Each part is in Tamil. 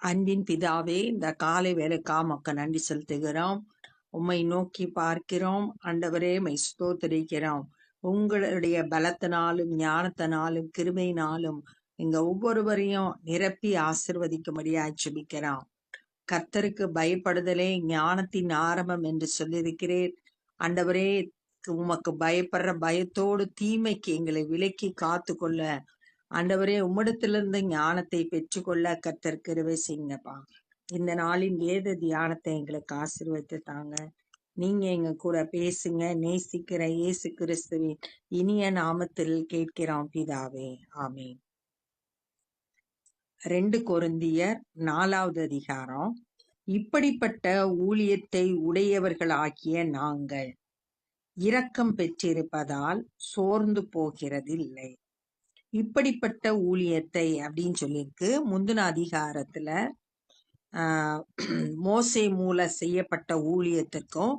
அன்பின் பிதாவே, இந்த காலை வேலைக்கா உமக்கு நன்றி செலுத்துகிறோம். உம்மை நோக்கி பார்க்கிறோம். ஆண்டவரே, உம்மை ஸ்தோத்திரிக்கிறோம். உங்களுடைய பலத்தினாலும் ஞானத்தினாலும் கிருபையினாலும் எங்க ஒவ்வொருவரையும் நிரப்பி ஆசிர்வதிக்கும்படியாய் ஜெபிக்கிறோம். கர்த்தருக்கு பயப்படுதலே ஞானத்தின் ஆரம்பம் என்று சொல்லியிருக்கிறேன். ஆண்டவரே, உமக்கு பயப்படுற பயத்தோடு தீமைக்கு எங்களை விலக்கி காத்து கொள்ள ஆண்டவரே, உம்மிடத்திலிருந்து ஞானத்தை பெற்றுக்கொள்ள கர்த்தர் கிருபை செய்யுங்கப்பா. இந்த நாளின் வேத தியானத்தை எங்களுக்கு ஆசீர்வதித்து தாங்க. நீங்க எங்க கூட பேசுங்க. நேசிக்கிற இயேசு கிறிஸ்துவின் இனிய நாமத்தில் கேட்கிறோம் பிதாவே, ஆமென். 2 கொரிந்தியர் 4வது அதிகாரம். இப்படிப்பட்ட ஊழியத்தை உடையவர்களாகிய நாங்கள் இரக்கம் பெற்றிருப்பதால் சோர்ந்து போகிறதில்லை. இப்படிப்பட்ட ஊழியத்தை அப்படின்னு சொல்லியிருக்கு. முந்தின அதிகாரத்துல மோசே மூல செய்யப்பட்ட ஊழியத்திற்கும்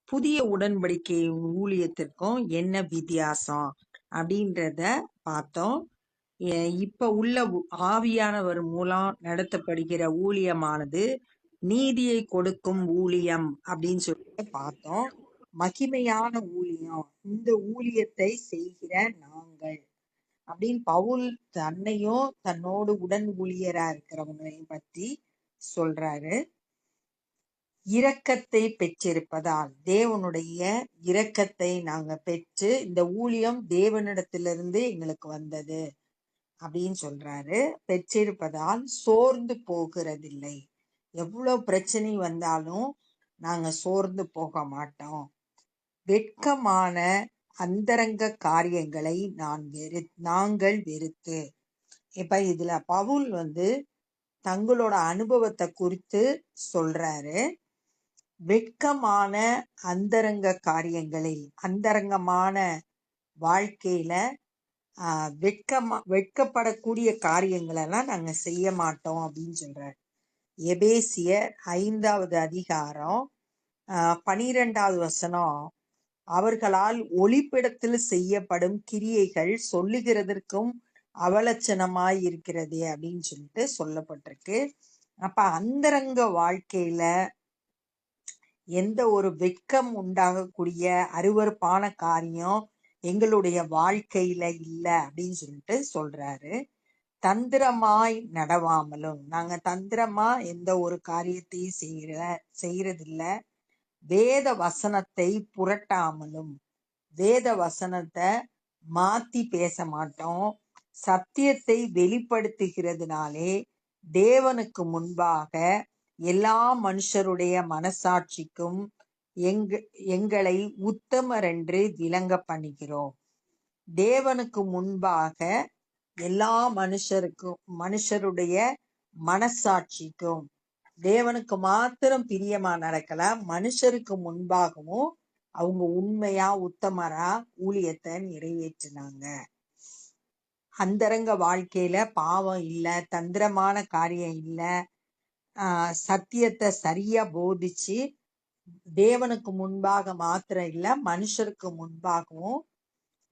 புதிய உடன்படிக்கை ஊழியத்திற்கும் என்ன வித்தியாசம் அப்படின்றத பார்த்தோம். இப்ப உள்ள ஆவியானவர் மூலம் நடத்தப்படுகிற ஊழியமானது நீதியை கொடுக்கும் ஊழியம் அப்படின்னு சொல்லிட்டு பார்த்தோம். மகிமையான ஊழியம், இந்த ஊழியத்தை செய்கிற நாங்கள் அப்படின்னு பவுல் தன்னையும் தன்னோடு உடன் ஊழியரா இருக்கிறவங்களையும் பற்றி சொல்றாரு. இரக்கத்தை பெற்றிருப்பதால், தேவனுடைய இரக்கத்தை நாங்க பெற்று, இந்த ஊழியம் தேவனிடத்திலிருந்து எங்களுக்கு வந்தது அப்படின்னு சொல்றாரு. பெற்றிருப்பதால் சோர்ந்து போகிறதில்லை. எவ்வளவு பிரச்சனை வந்தாலும் நாங்க சோர்ந்து போக மாட்டோம். வெட்கமான அந்தரங்க காரியங்களை நாங்கள் வெறுத்து. இப்ப இதுல பவுல் தங்களோட அனுபவத்தை குறித்து சொல்றாரு. வெட்கமான அந்தரங்க காரியங்களில், அந்தரங்கமான வாழ்க்கையில வெட்கப்படக்கூடிய காரியங்களெல்லாம் நாங்க செய்ய மாட்டோம் அப்படின்னு சொல்றாரு. எபேசியர் 5வது அதிகாரம் 12வது வசனம், அவர்களால் ஒளிப்பிடத்தில் செய்யப்படும் கிரியைகள் சொல்லுகிறதற்கும் அவலட்சணமாய் இருக்கிறது அப்படின்னு சொல்லிட்டு சொல்லப்பட்டிருக்கு. அப்ப அந்தரங்க வாழ்க்கையில எந்த ஒரு வெட்கம் உண்டாகக்கூடிய அருவருப்பான காரியம் எங்களுடைய வாழ்க்கையில இல்ல அப்படின்னு சொல்லிட்டு சொல்றாரு. தந்திரமாய் நடவாமலும், நாங்க தந்திரமா எந்த ஒரு காரியத்தையும் செய்யறதில்ல. வேத வசனத்தை புரட்டாமலும், வேத வசனத்தை மாத்தி பேச மாட்டோம். சத்தியத்தை வெளிப்படுத்துகிறதுனாலே தேவனுக்கு முன்பாக எல்லா மனுஷருடைய மனசாட்சிக்கும் எங்களை உத்தமர் என்று விளங்க பண்ணுகிறோம். தேவனுக்கு முன்பாக எல்லா மனுஷருடைய மனசாட்சிக்கும், தேவனுக்கு மாத்திரம் பிரியமா நடக்கல, மனுஷருக்கு முன்பாகவும் அவங்க உண்மையா உத்தமரா ஊழியத்தை நிறைவேற்றினாங்க. அந்தரங்க வாழ்க்கையில பாவம் இல்ல, தந்திரமான காரியம் இல்ல, சத்தியத்தை சரியா போதிச்சு தேவனுக்கு முன்பாக மாத்திரம் இல்ல, மனுஷருக்கு முன்பாகவும்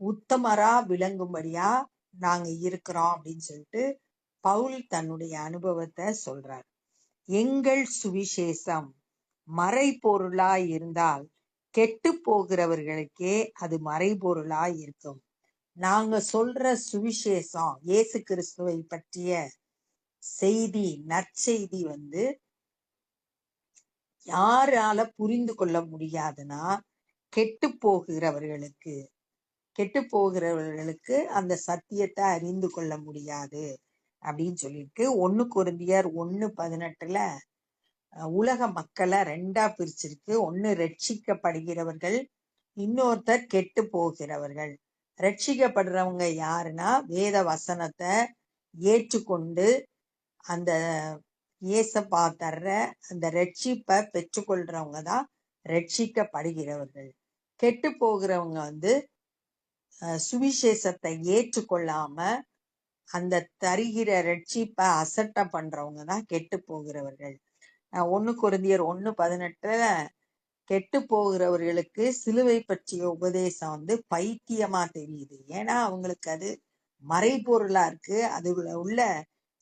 உத்தமரா விளங்கும்படியா நாங்க இருக்கிறோம் அப்படின்னு சொல்லிட்டு பவுல் தன்னுடைய அனுபவத்தை சொல்றார். எங்கள் சுவிசேஷம் மறைபொருளாய் இருந்தால் கெட்டு போகிறவர்களுக்கே அது மறைபொருளாய் இருக்கும். நாங்க சொல்ற சுவிசேஷம், இயேசு கிறிஸ்துவை பற்றிய செய்தி, நற்செய்தி யாரால புரிந்து கொள்ள முடியாதுன்னா கெட்டு போகிறவர்களுக்கு அந்த சத்தியத்தை அறிந்து கொள்ள முடியாது அப்படின்னு சொல்லியிருக்கு. 1 கொரிந்தியர் 1:18 உலக மக்களை 2ஆ பிரிச்சிருக்கு. ஒன்னு ரட்சிக்கப்படுகிறவர்கள், இன்னொருத்தர் கெட்டு போகிறவர்கள். ரட்சிக்கப்படுறவங்க யாருன்னா வேத வசனத்தை ஏற்றுக்கொண்டு அந்த இயேசப்பா தர்ற அந்த ரட்சிப்பை பெற்றுக்கொள்றவங்க தான் ரட்சிக்கப்படுகிறவர்கள். கெட்டு போகிறவங்க சுவிசேஷத்தை ஏற்றுக்கொள்ளாம அந்த தருகிற ரட்சிப்பை அசட்டை பண்றவங்க தான் கெட்டு போகிறவர்கள். 1 கொரிந்தியர் 1:18 கெட்டு போகிறவர்களுக்கு சிலுவை பற்றிய உபதேசம் பைத்தியமா தெரியுது. ஏன்னா அவங்களுக்கு அது மறைபொருளா இருக்கு. அதுல உள்ள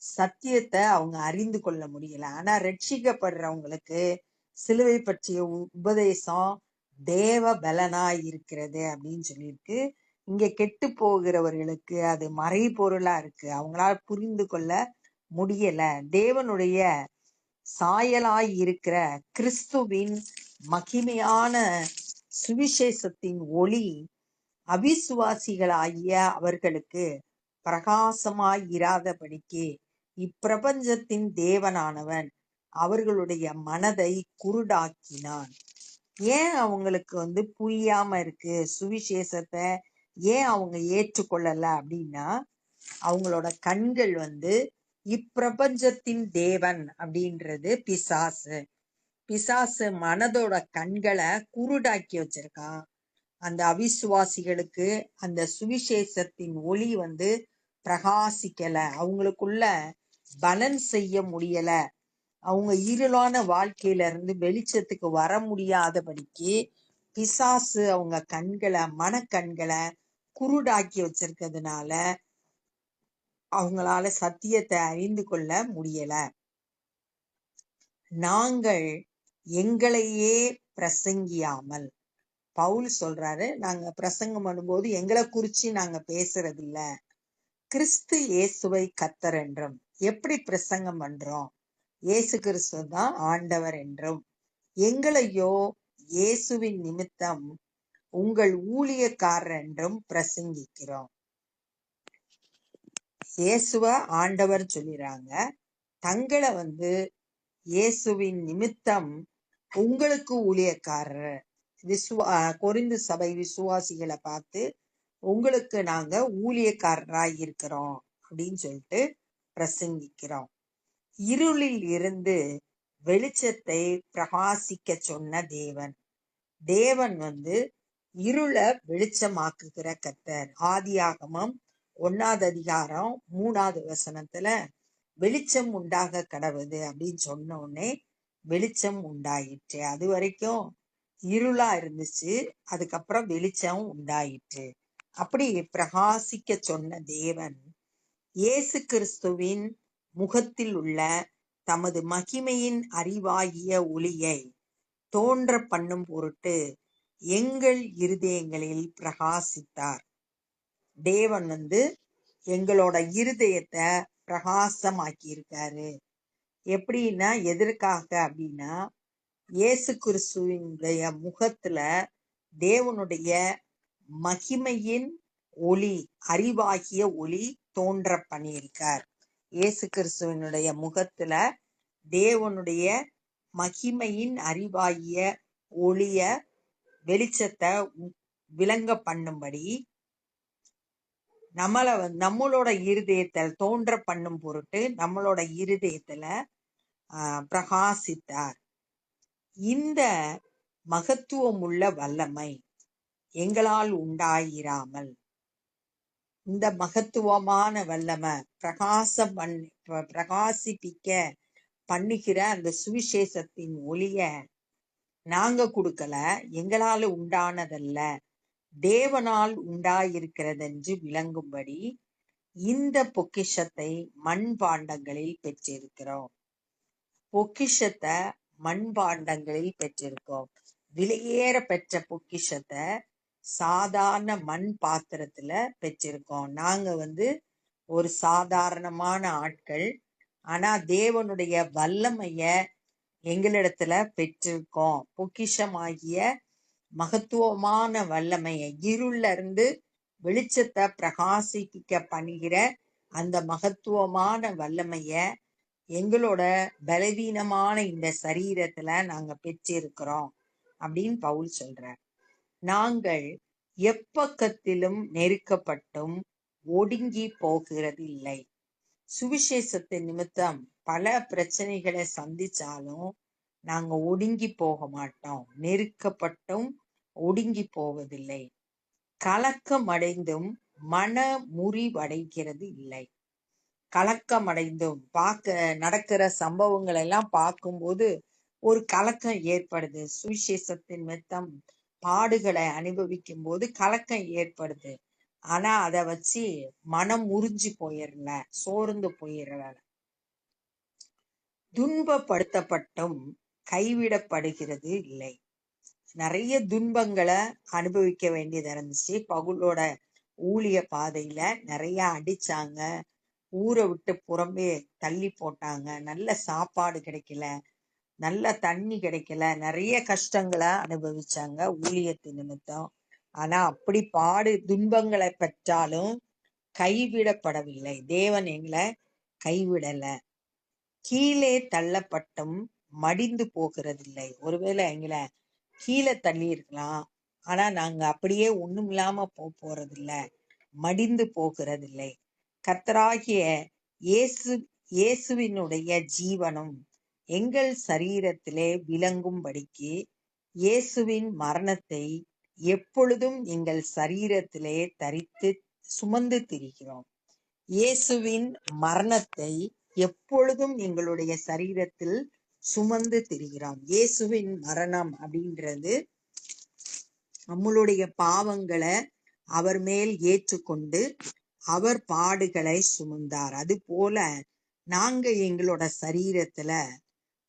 சத்தியத்தை அவங்க அறிந்து கொள்ள முடியல. ஆனா ரட்சிக்கப்படுறவங்களுக்கு சிலுவை பற்றிய உபதேசம் தேவ பலனாய் இருக்கிறது அப்படின்னு சொல்லியிருக்கு. இங்க கெட்டு போகிறவர்களுக்கு அது மறைபொருளா இருக்கு, அவங்களால புரிந்து கொள்ள முடியல. தேவனுடைய சாயலாய் இருக்கிற கிறிஸ்துவின் மகிமையான சுவிசேஷத்தின் ஒளி அவிசுவாசிகளாகிய அவர்களுக்கு பிரகாசமாய் இராதபடிக்கு இப்பிரபஞ்சத்தின் தேவனானவன் அவர்களுடைய மனதை குருடாக்கினான். ஏன் அவங்களுக்கு புரியாம இருக்கு சுவிசேஷத்தை, ஏன் அவங்க ஏற்றுக்கொள்ளல அப்படின்னா, அவங்களோட கண்கள் இப்பிரபஞ்சத்தின் தேவன் அப்படின்றது பிசாசு. பிசாசு மனதோட கண்களை குருடாக்கி வச்சிருக்கான். அந்த அவிசுவாசிகளுக்கு அந்த சுவிசேஷத்தின் ஒளி பிரகாசிக்கல, அவங்களுக்குள்ள பலன் செய்ய முடியல, அவங்க இருளான வாழ்க்கையில இருந்து வெளிச்சத்துக்கு வர முடியாதபடிக்கு பிசாசு அவங்க கண்களை, மனக்கண்களை குருடாக்கி வச்சிருக்கிறதுனால அவங்களால சத்தியத்தை அறிந்து கொள்ள முடியல. நாங்கள் எங்களையே பிரசங்கியாமல், பவுல் சொல்றாரு, நாங்க பிரசங்கம் பண்ணும்போது எங்களை குறிச்சு நாங்க பேசுறது இல்ல, கிறிஸ்து இயேசுவை கர்த்தர் என்றும். எப்படி பிரசங்கம் பண்றோம்? இயேசு கிறிஸ்து தான் ஆண்டவர் என்றும், எங்களையோ இயேசுவின் நிமித்தம் உங்கள் ஊழியக்காரர் என்றும் பிரசங்கிக்கிறோம். இயேசுவ ஆண்டவர் சொல்லிறாங்க, தங்களை இயேசுவின் நிமித்தம் உங்களுக்கு ஊழியக்காரர், கொரிந்து சபை விசுவாசிகளை பார்த்து உங்களுக்கு நாங்க ஊழியக்காரராய் இருக்கிறோம் அப்படின்னு சொல்லிட்டு பிரசங்கிக்கிறோம். இருளில் இருந்து வெளிச்சத்தை பிரகாசிக்க சொன்ன தேவன். தேவன் இருளை வெளிச்சமாக்குகிற கர்த்தர். ஆதியாகமம் 1வது அதிகாரம் 3வது வசனத்துல வெளிச்சம் உண்டாக கடவுது அப்படின்னு சொன்ன உடனே வெளிச்சம் உண்டாயிற்று. அது வரைக்கும் இருளா இருந்துச்சு, அதுக்கப்புறம் வெளிச்சம் உண்டாயிற்று. அப்படி பிரகாசிக்க சொன்ன தேவன் இயேசு கிறிஸ்துவின் முகத்தில் உள்ள தமது மகிமையின் அறிவாகிய ஒளியை தோன்ற பண்ணும் பொருட்டு எங்கள் இருதயங்களில் பிரகாசித்தார். தேவன் எங்களோட இருதயத்தை பிரகாசமாக்கி இருக்காரு. எப்படின்னா, எதற்காக அப்படின்னா, இயேசு கிறிஸ்துவினுடைய முகத்துல தேவனுடைய மகிமையின் ஒளி, அறிவாகிய ஒளி தோன்ற பண்ணியிருக்கார். இயேசு கிறிஸ்துவனுடைய முகத்துல தேவனுடைய மகிமையின் அறிவாகிய ஒளிய, வெளிச்சத்தை விளங்க பண்ணும்படி நம்மளோட இருதயத்தில் தோன்ற பண்ணும் பொருட்டு நம்மளோட இருதயத்துல பிரகாசித்தார். இந்த மகத்துவம் உள்ள வல்லமை எங்களால் உண்டாயிராமல், இந்த மகத்துவமான வல்லமை பிரகாசிப்பிக்க பண்ணுகிற அந்த சுவிசேஷத்தின் ஒளிய நாங்க கொடுக்கல, எங்களால உண்டானதல்ல, தேவனால் உண்டாயிருக்கிறதென்று விளங்கும்படி இந்த பொக்கிஷத்தை மண்பாண்டங்களில் பெற்றிருக்கிறோம். பொக்கிஷத்தை மண்பாண்டங்களில் பெற்றிருக்கோம். விலையேற பெற்ற பொக்கிஷத்தை சாதாரண மண் பாத்திரத்துல பெற்றிருக்கோம். நாங்க ஒரு சாதாரணமான ஆட்கள், ஆனா தேவனுடைய வல்லமைய எங்களிடத்துல பெற்றிருக்கோம். பொக்கிஷமாகிய மகத்துவமான வல்லமைய, இருள்ல இருந்து வெளிச்சத்தை பிரகாசிக்க பண்ணுகிற அந்த மகத்துவமான வல்லமைய எங்களோட பலவீனமான இந்த சரீரத்துல நாங்க பெற்றிருக்கிறோம் அப்படின்னு பவுல் சொல்றார். நாங்கள் எப்பக்கத்திலும் நெருக்கப்பட்டும் ஒடுங்கி போகிறது இல்லை. சுவிசேஷத்தின் நிமித்தம் பல பிரச்சனைகளை சந்திச்சாலும் நாங்க ஒடுங்கி போக மாட்டோம், நெருக்கப்பட்டும் ஒடுங்கி போவதில்லை. கலக்கம் அடைந்தும் மன முறிவடைகிறது இல்லை. கலக்கம் அடைந்தும் நடக்கிற சம்பவங்கள் எல்லாம் பார்க்கும்போது ஒரு கலக்கம் ஏற்படுது. சுவிசேஷத்தின் நிமித்தம் பாடுகளை அனுபவிக்கும் போது கலக்கம் ஏற்படுது. ஆனா அதை வச்சு மனம் முறிஞ்சு போயிடல, சோர்ந்து போயிடல. துன்பப்படுத்தப்பட்டும் கைவிடப்படுகிறது இல்லை. நிறைய துன்பங்களை அனுபவிக்க வேண்டியது இருந்துச்சு. பவுலோட ஊழிய பாதையில நிறைய அடிச்சாங்க, ஊரை விட்டு புறம்பே தள்ளி போட்டாங்க, நல்ல சாப்பாடு கிடைக்கல, நல்ல தண்ணி கிடைக்கல, நிறைய கஷ்டங்களை அனுபவிச்சாங்க ஊழியத்து நிமித்தம். ஆனா அப்படி துன்பங்களை பெற்றாலும் கைவிடப்படவில்லை. தேவன் எங்களை கைவிடல. கீழே தள்ளப்பட்டும் மடிந்து போகிறதில்லை. ஒருவேளை எங்களை கீழே தள்ளி இருக்கலாம், ஆனா நாங்க அப்படியே ஒண்ணும் இல்லாம போறதில்ல, மடிந்து போகிறதில்லை. கர்த்தராகிய இயேசுவினுடைய ஜீவனும் எங்கள் சரீரத்திலே விளங்கும்படிக்கு இயேசுவின் மரணத்தை எப்பொழுதும் எங்கள் சரீரத்திலே தரித்து சுமந்து திரிகிறோம். இயேசுவின் மரணத்தை எப்பொழுதும் எங்களுடைய சரீரத்தில் சுமந்து திரிகிறோம். இயேசுவின் மரணம் அப்படின்றது நம்மளுடைய பாவங்களை அவர் மேல் ஏற்றுக்கொண்டு அவர் பாடுகளை சுமந்தார். அது போல நாங்க எங்களோட சரீரத்துல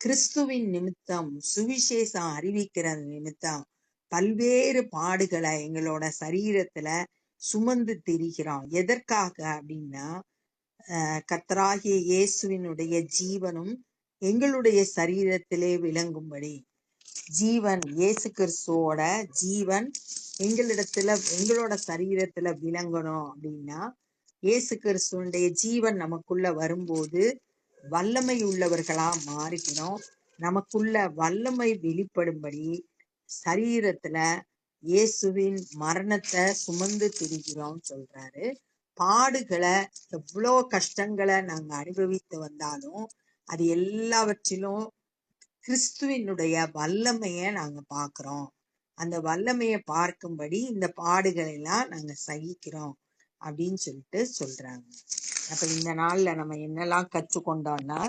கிறிஸ்துவின் நிமித்தம் சுவிசேஷம் அறிவிக்கிற நிமித்தம் பல்வேறு பாடுகளை எங்களோட சரீரத்துல சுமந்து திரிகிறோம். எதற்காக அப்படின்னா, கர்த்தராகிய இயேசுவினுடைய ஜீவனும் எங்களுடைய சரீரத்திலே விளங்கும்படி. ஜீவன், இயேசு கிறிஸ்துவோட ஜீவன் எங்களோட சரீரத்துல விளங்கணும் அப்படின்னா, இயேசு கிறிஸ்துவனுடைய ஜீவன் நமக்குள்ள வரும்போது வல்லமை உள்ளவர்களா மாறுகிறோம். நமக்குள்ள வல்லமை வெளிப்படும்படி சரீரத்துல இயேசுவின் மரணத்தை சுமந்து திரிகிறோம் சொல்றாரு. பாடுகளை, எவ்வளோ கஷ்டங்களை நாங்க அனுபவித்து வந்தாலும் அது எல்லாவற்றிலும் கிறிஸ்துவினுடைய வல்லமைய நாங்க பாக்குறோம். அந்த வல்லமைய பார்க்கும்படி இந்த பாடுகளை எல்லாம் நாங்க சகிக்கிறோம் அப்படின்னு சொல்றாங்க. அப்ப இந்த நாள்ல நம்ம என்னெல்லாம் கற்றுக்கொண்டோம்னா,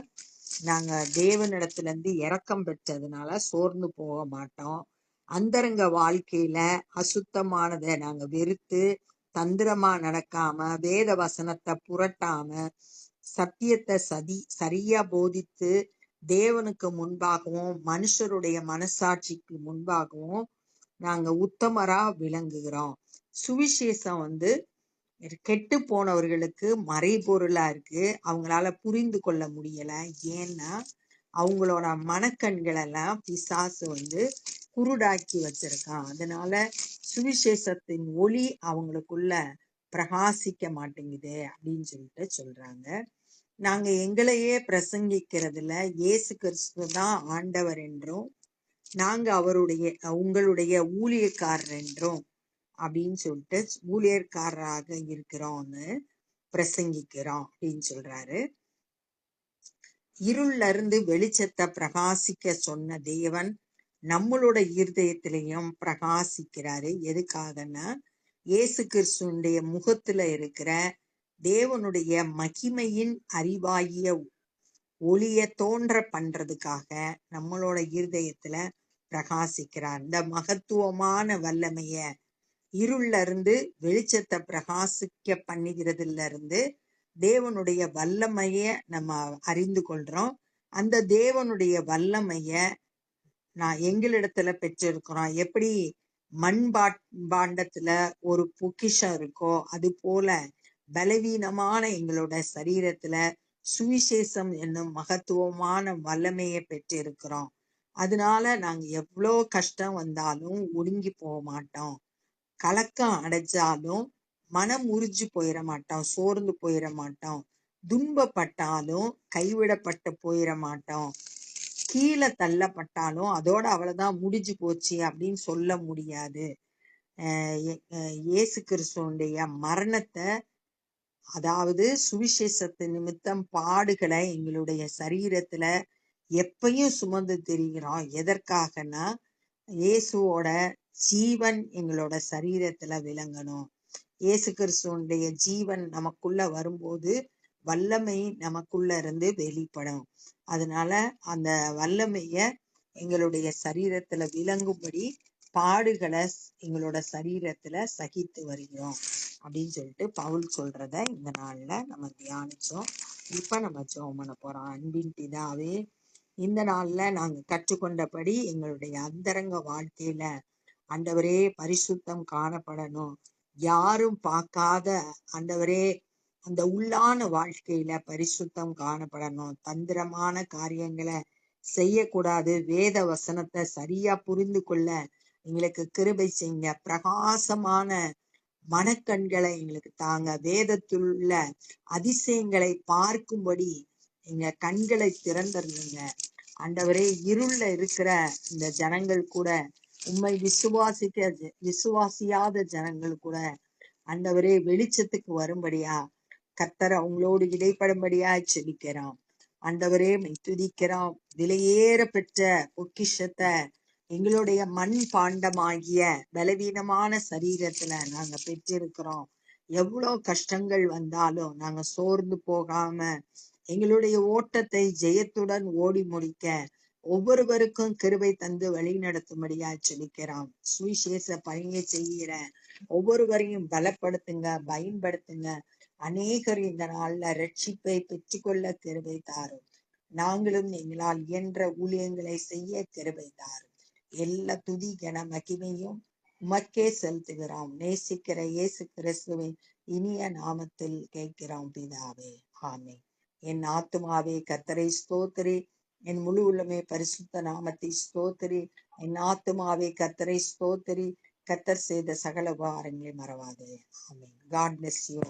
நாங்க தேவனிடத்துல இருந்து இரக்கம் பெற்றதுனால சோர்ந்து போக மாட்டோம். அந்தரங்க வாழ்க்கையில அசுத்தமானதை நாங்க வெறுத்து தந்திரமா நடக்காம, வேத வசனத்தை புரட்டாம, சத்தியத்தை சரியா போதித்து தேவனுக்கு முன்பாகவும் மனுஷருடைய மனசாட்சிக்கு முன்பாகவும் நாங்க உத்தமரா விளங்குகிறோம். சுவிசேஷம் கெட்டு போனவர்களுக்கு மறைபொருளா இருக்கு. அவங்களால புரிந்து கொள்ள முடியல. ஏன்னா அவங்களோட மனக்கண்கள் எல்லாம் பிசாசு குருடாக்கி வச்சிருக்கான். அதனால சுவிசேஷத்தின் ஒளி அவங்களுக்குள்ள பிரகாசிக்க மாட்டேங்குது அப்படின்னு சொல்றாங்க. நாங்க எங்களையே பிரசங்கிக்கிறதுல இயேசு கிறிஸ்து தான் ஆண்டவர் என்றும், நாங்க உங்களுடைய ஊழியக்காரர் என்றும் அப்படின்னு ஊழியக்காரராக இருக்கிறோம்னு பிரசங்கிக்கிறோம் அப்படின்னு சொல்றாரு. இருள்ல இருந்து வெளிச்சத்தை பிரகாசிக்க சொன்ன தேவன் நம்மளோட இருதயத்திலையும் பிரகாசிக்கிறாரு. எதுக்காகன்னா, இயேசு கிறிஸ்துவனுடைய முகத்துல இருக்கிற தேவனுடைய மகிமையின் அறிவாகிய ஒளிய தோன்ற பண்றதுக்காக நம்மளோட இருதயத்துல பிரகாசிக்கிறார். இந்த மகத்துவமான வல்லமைய இருள்ல இருந்து வெளிச்சத்தை பிரகாசிக்க பண்ணுகிறதுல இருந்து தேவனுடைய வல்லமைய நம்ம அறிந்து கொள்றோம். அந்த தேவனுடைய வல்லமைய எங்களிடத்துல பெற்றிருக்கிறோம். எப்படி பாண்டத்துல ஒரு பொக்கிஷம் இருக்கோ, அது போல பலவீனமான எங்களோட சரீரத்துல சுவிசேஷம் என்னும் மகத்துவமான வல்லமையை பெற்றிருக்கிறோம். அதனால நாங்க எவ்வளோ கஷ்டம் வந்தாலும் ஒடுங்கி போக மாட்டோம். கலக்கம் அடைஞ்சாலும் மனம் உறிஞ்சு போயிட மாட்டோம், சோர்ந்து போயிட மாட்டோம். துன்பப்பட்டாலும் கைவிடப்பட்டு போயிட மாட்டோம். கீழே தள்ளப்பட்டாலும் அதோட அவ்வளவுதான் முடிஞ்சு போச்சு அப்படின்னு சொல்ல முடியாது. இயேசு கிறிஸ்துவனுடைய மரணத்தை, அதாவது சுவிசேஷத்து நிமித்தம் பாடுகளை எங்களுடைய சரீரத்துல எப்பயும் சுமந்து திரிகிறோம். எதற்காகனா, இயேசுவோட ஜீவன் எங்களோட சரீரத்துல விளங்கணும். இயேசு கிறிஸ்துவனுடைய ஜீவன் நமக்குள்ள வரும்போது வல்லமை நமக்குள்ள இருந்து வெளிப்படும். அதனால அந்த வல்லமைய எங்களுடைய சரீரத்துல விளங்கும்படி பாடுகளை எங்களோட சரீரத்துல சகித்து வருகிறோம் அப்படின்னு பவுல் சொல்றத இந்த நாள்ல நம்ம தியானிச்சோம். இப்ப நம்ம ஜெபம் பண்ண போறோம். அன்பின் பிதாவே, இந்த நாள்ல நாங்க கற்றுக்கொண்டபடி எங்களுடைய அந்தரங்க வாழ்க்கையில ஆண்டவரே பரிசுத்தம் காணப்படணும். யாரும் பார்க்காத ஆண்டவரே அந்த உள்ளான வாழ்க்கையில பரிசுத்தம் காணப்படணும். தந்திரமான காரியங்களை செய்யக்கூடாது. வேத வசனத்தை சரியா புரிந்து கொள்ள எங்களுக்கு கிருபை செய்யுங்க. பிரகாசமான மனக்கண்களை எங்களுக்கு தாங்க. வேதத்தில் உள்ள அதிசயங்களை பார்க்கும்படி எங்க கண்களை திறந்தருளுங்க. ஆண்டவரே, இருள்ல இருக்கிற இந்த ஜனங்கள் கூட உம்மை விசுவாசியாத ஜனங்கள் கூட ஆண்டவரே வெளிச்சத்துக்கு வரும்படியா கர்த்தர் அவங்களோடு இடைப்படும்படியா செபிக்கிறோம். ஆண்டவரே துதிக்கிறோம். விலையேற பெற்ற பொக்கிஷத்தை எங்களுடைய மண் பாண்டமாகிய பலவீனமான சரீரத்துல நாங்க பெற்றிருக்கிறோம். எவ்வளவு கஷ்டங்கள் வந்தாலும் நாங்க சோர்ந்து போகாம எங்களுடைய ஓட்டத்தை ஜெயத்துடன் ஓடி முடிக்க ஒவ்வொருவருக்கும் கிருபை தந்து வழி நடத்தும்படியா செபிக்கிறோம். சுவிசேஷ பணியை செய்கிற ஒவ்வொருவரையும் பலப்படுத்துங்க, பயன்படுத்துங்க. அநேகர் இந்த நாள்ல ரட்சிப்பை பெற்றுக்கொள்ள கிருபை தாரும். நாங்களும் எங்களால் இயன்ற ஊழியங்களை செய்ய கிருபை தாரும். எல்லா துதி கன மகிமையும் உமக்கே செலுத்துகிறோம். நேசிக்கிற இயேசு கிறிஸ்துவின் இனிய நாமத்தில் கேட்கிறோம் பிதாவே, ஆமென். என் ஆத்துமாவே கர்த்தரை ஸ்தோத்திரி, என் முழு உள்ளமே பரிசுத்த நாமத்தை ஸ்தோத்திரி. என் ஆத்துமாவே கர்த்தரை ஸ்தோத்திரி, கர்த்தர் செய்த சகல உபகாரங்களை மறவாதே. ஆமென். God bless you.